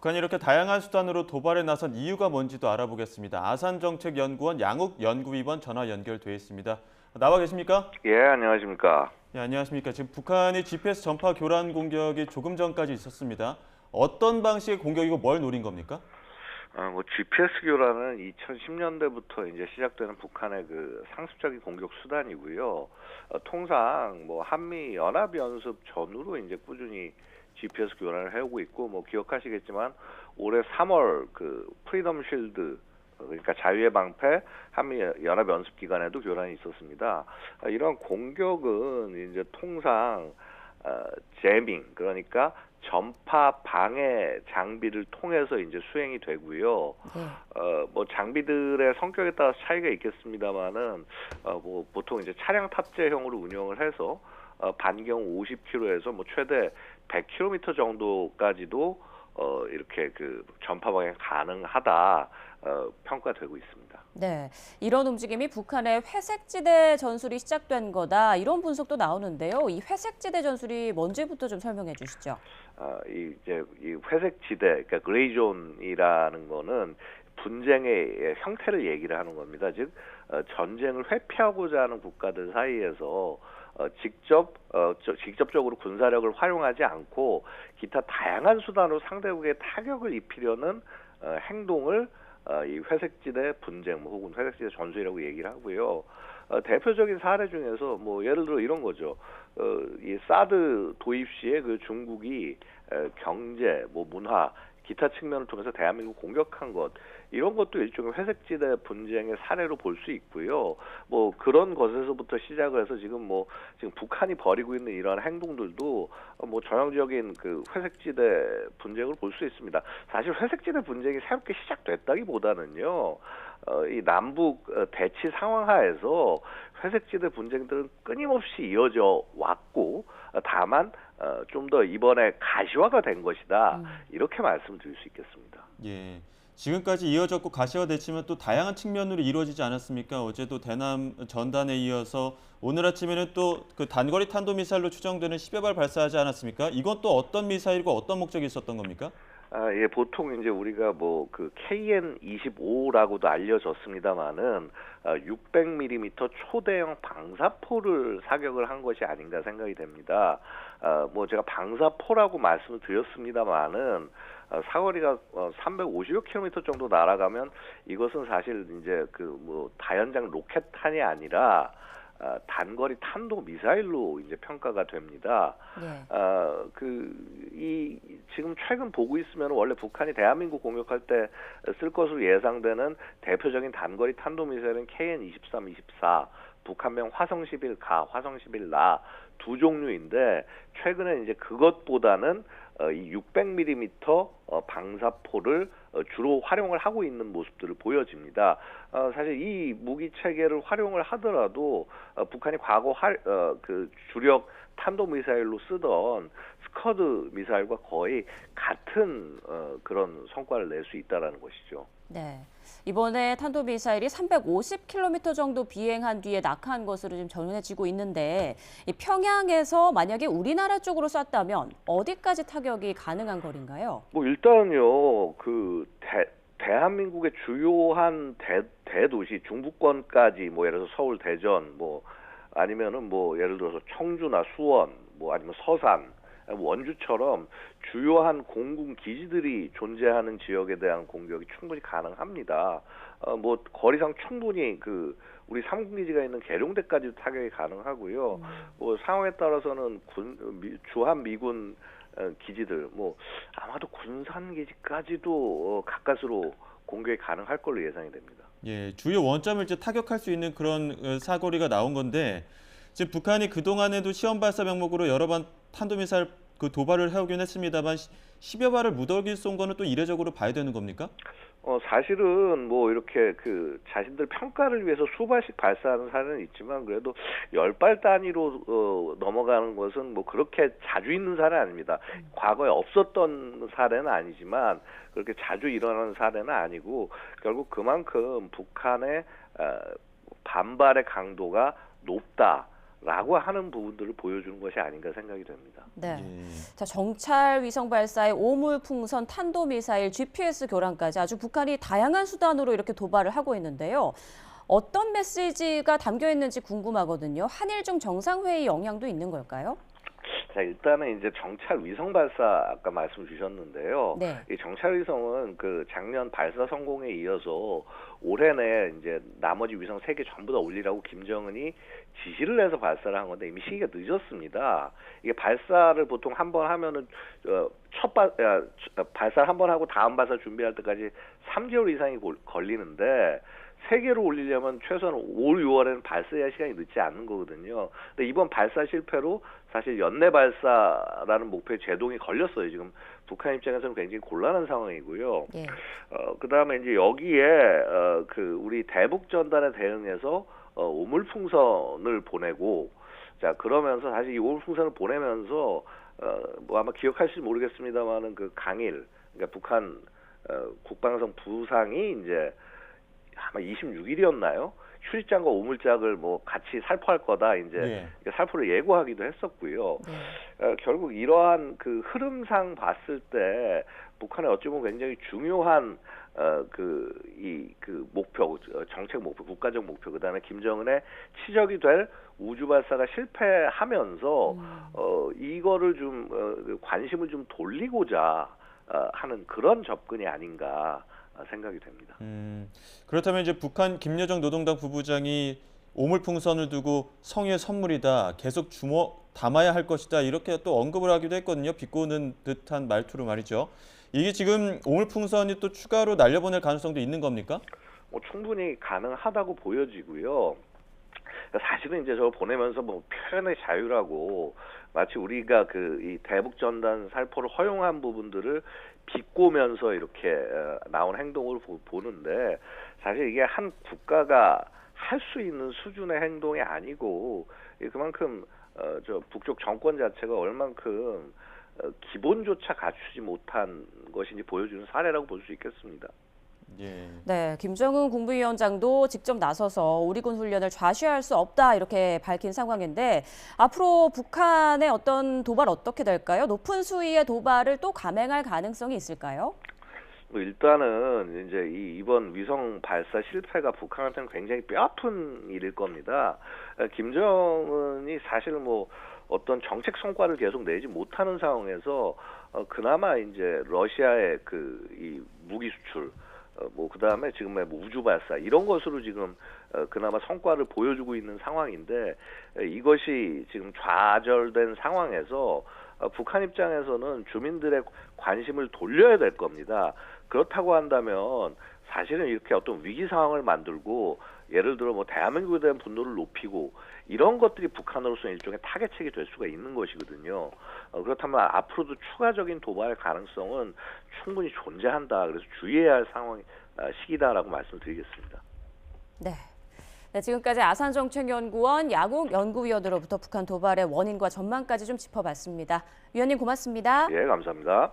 북한이 이렇게 다양한 수단으로 도발에 나선 이유가 뭔지도 알아보겠습니다. 아산정책연구원 양욱 연구위원 전화 연결돼 있습니다. 나와 계십니까? 예, 안녕하십니까. 네, 안녕하십니까. 지금 북한이 GPS 전파 교란 공격이 조금 전까지 있었습니다. 어떤 방식의 공격이고 뭘 노린 겁니까? GPS 교란은 2010년대부터 이제 시작되는 북한의 그 상습적인 공격 수단이고요. 통상 뭐 한미 연합 연습 전후로 이제 꾸준히 GPS 교란을 해오고 있고, 뭐 기억하시겠지만 올해 3월 그 프리덤 쉴드, 그러니까 자유의 방패 한미 연합 연습 기간에도 교란이 있었습니다. 이런 공격은 이제 통상 제밍, 그러니까 전파 방해 장비를 통해서 이제 수행이 되고요. 뭐 장비들의 성격에 따라서 차이가 있겠습니다만은 뭐 보통 이제 차량 탑재형으로 운영을 해서 반경 50km에서 뭐 최대 100km 정도까지도 이렇게 그 전파 방해 가능하다 평가되고 있습니다. 네, 이런 움직임이 북한의 회색지대 전술이 시작된 거다 이런 분석도 나오는데요. 이 회색지대 전술이 뭔지부터 좀 설명해 주시죠. 이 회색지대, 그러니까 그레이존이라는 거는 분쟁의 형태를 얘기를 하는 겁니다. 즉 전쟁을 회피하고자 하는 국가들 사이에서 직접적으로 군사력을 활용하지 않고 기타 다양한 수단으로 상대국에 타격을 입히려는 행동을 이 회색지대 분쟁 혹은 회색지대 전술이라고 얘기를 하고요. 대표적인 사례 중에서 뭐 예를 들어 이런 거죠. 이 사드 도입 시에 그 중국이 경제, 뭐 문화, 기타 측면을 통해서 대한민국 공격한 것, 이런 것도 일종의 회색지대 분쟁의 사례로 볼 수 있고요. 뭐 그런 것에서부터 시작을 해서 지금 북한이 벌이고 있는 이러한 행동들도 뭐 전형적인 그 회색지대 분쟁을 볼 수 있습니다. 사실 회색지대 분쟁이 새롭게 시작됐다기보다는요, 이 남북 대치 상황 하에서 회색지대 분쟁들은 끊임없이 이어져 왔고, 다만 좀 더 이번에 가시화가 된 것이다, 이렇게 말씀드릴 수 있겠습니다. 예, 지금까지 이어졌고 가시화됐지만 또 다양한 측면으로 이루어지지 않았습니까? 어제도 대남 전단에 이어서 오늘 아침에는 또 그 단거리 탄도미사일로 추정되는 10여 발 발사하지 않았습니까? 이건 또 어떤 미사일이고 어떤 목적이 있었던 겁니까? 예, 보통 이제 우리가 뭐 그 KN-25라고도 알려졌습니다만은 600mm 초대형 방사포를 사격을 한 것이 아닌가 생각이 됩니다. 뭐 제가 방사포라고 말씀을 드렸습니다만은 사거리가 350여 킬로미터 정도 날아가면 이것은 사실 이제 그 뭐 다연장 로켓탄이 아니라 단거리 탄도 미사일로 이제 평가가 됩니다. 네. 지금 최근 보고 있으면 원래 북한이 대한민국 공격할 때 쓸 것으로 예상되는 대표적인 단거리 탄도 미사일은 KN-23, 24, 북한명 화성-11가, 화성-11라 두 종류인데, 최근에 이제 그것보다는 이 600mm 방사포를 주로 활용을 하고 있는 모습들을 보여집니다. 사실 이 무기 체계를 활용을 하더라도 북한이 과거 그 주력 탄도 미사일로 쓰던 스커드 미사일과 거의 같은 그런 성과를 낼 수 있다라는 것이죠. 네, 이번에 탄도미사일이 350km 정도 비행한 뒤에 낙하한 것으로 지금 전해지고 있는데, 이 평양에서 만약에 우리나라 쪽으로 쐈다면 어디까지 타격이 가능한 거리인가요? 뭐 일단요, 그 대한민국의 주요한 대도시 중부권까지, 뭐 예를 들어서 서울, 대전, 뭐 아니면은 뭐 예를 들어서 청주나 수원, 뭐 아니면 서산, 원주처럼 주요한 공군 기지들이 존재하는 지역에 대한 공격이 충분히 가능합니다. 뭐 거리상 충분히 그 우리 삼군기지가 있는 계룡대까지도 타격이 가능하고요. 뭐 상황에 따라서는 주한 미군 기지들, 뭐 아마도 군산 기지까지도 가까스로 공격이 가능할 걸로 예상이 됩니다. 예, 주요 원점을 이제 타격할 수 있는 그런 사거리가 나온 건데, 지금 북한이 그동안에도 시험 발사 명목으로 여러 번 탄도미사일 그 도발을 해오긴 했습니다만 10여 발을 무더기 쏜 거는 또 이례적으로 봐야 되는 겁니까? 사실은 뭐 이렇게 그 자신들 평가를 위해서 수발씩 발사하는 사례는 있지만, 그래도 10발 단위로 넘어가는 것은 뭐 그렇게 자주 있는 사례는 아닙니다. 과거에 없었던 사례는 아니지만 그렇게 자주 일어나는 사례는 아니고, 결국 그만큼 북한의 반발의 강도가 높다, 라고 하는 부분들을 보여주는 것이 아닌가 생각이 됩니다. 네. 예. 자, 정찰 위성 발사의 오물풍선 탄도미사일 GPS 교란까지 아주 북한이 다양한 수단으로 이렇게 도발을 하고 있는데요. 어떤 메시지가 담겨 있는지 궁금하거든요. 한일중 정상회의 영향도 있는 걸까요? 자, 일단은 이제 정찰 위성 발사 아까 말씀 주셨는데요. 네. 이 정찰 위성은 그 작년 발사 성공에 이어서 올해 내 이제 나머지 위성 3개 전부 다 올리라고 김정은이 지시를 해서 발사를 한 건데 이미 시기가 늦었습니다. 이게 발사를 보통 한 번 하면은 발사를 한 번 하고 다음 발사 준비할 때까지 3개월 이상이 걸리는데 3개로 올리려면 최소한 올 6월에는 발사할 시간이 늦지 않는 거거든요. 근데 이번 발사 실패로 사실 연내 발사라는 목표에 제동이 걸렸어요. 지금 북한 입장에서는 굉장히 곤란한 상황이고요. 예. 그다음에 이제 여기에 그 우리 대북 전단에 대응해서 오물풍선을 보내고 자 그러면서 사실 이 오물풍선을 보내면서 뭐 아마 기억하실지 모르겠습니다만은 그 강일 그러니까 북한 국방성 부상이 이제 아마 26일이었나요? 휴지장과 오물짝을 뭐 같이 살포할 거다 이제 살포를 예고하기도 했었고요. 결국 이러한 그 흐름상 봤을 때 북한의 어찌 보면 굉장히 중요한 그 목표, 정책 목표, 국가적 목표, 그다음에 김정은의 치적이 될 우주 발사가 실패하면서 이거를 좀 관심을 좀 돌리고자 하는 그런 접근이 아닌가 생각이 됩니다. 그렇다면 이제 북한 김여정 노동당 부부장이 오물풍선을 두고 성의 선물이다, 계속 담아야 할 것이다 이렇게 또 언급을 하기도 했거든요. 비꼬는 듯한 말투로 말이죠. 이게 지금 오물풍선이 또 추가로 날려보낼 가능성도 있는 겁니까? 뭐 충분히 가능하다고 보여지고요. 사실은 이제 저걸 보내면서 뭐 표현의 자유라고 마치 우리가 이 대북 전단 살포를 허용한 부분들을 비꼬면서 이렇게 나온 행동을 보는데 사실 이게 한 국가가 할 수 있는 수준의 행동이 아니고 그만큼 저 북쪽 정권 자체가 얼만큼 기본조차 갖추지 못한 것인지 보여주는 사례라고 볼 수 있겠습니다. 예. 네, 김정은 국무위원장도 직접 나서서 우리 군 훈련을 좌시할 수 없다 이렇게 밝힌 상황인데 앞으로 북한의 어떤 도발 어떻게 될까요? 높은 수위의 도발을 또 감행할 가능성이 있을까요? 일단은 이제 이번 위성 발사 실패가 북한한테는 굉장히 뼈아픈 일일 겁니다. 김정은이 사실 뭐 어떤 정책 성과를 계속 내지 못하는 상황에서 그나마 이제 러시아의 이 무기 수출 뭐 그다음에 지금의 뭐 우주 발사 이런 것으로 지금 그나마 성과를 보여주고 있는 상황인데 이것이 지금 좌절된 상황에서 북한 입장에서는 주민들의 관심을 돌려야 될 겁니다. 그렇다고 한다면 사실은 이렇게 어떤 위기 상황을 만들고 예를 들어 뭐 대한민국에 대한 분노를 높이고 이런 것들이 북한으로서는 일종의 타겟책이 될 수가 있는 것이거든요. 그렇다면 앞으로도 추가적인 도발 가능성은 충분히 존재한다. 그래서 주의해야 할 시기다라고 말씀드리겠습니다. 네. 네, 지금까지 아산정책연구원 야국 연구위원으로부터 북한 도발의 원인과 전망까지 좀 짚어봤습니다. 위원님 고맙습니다. 예, 감사합니다.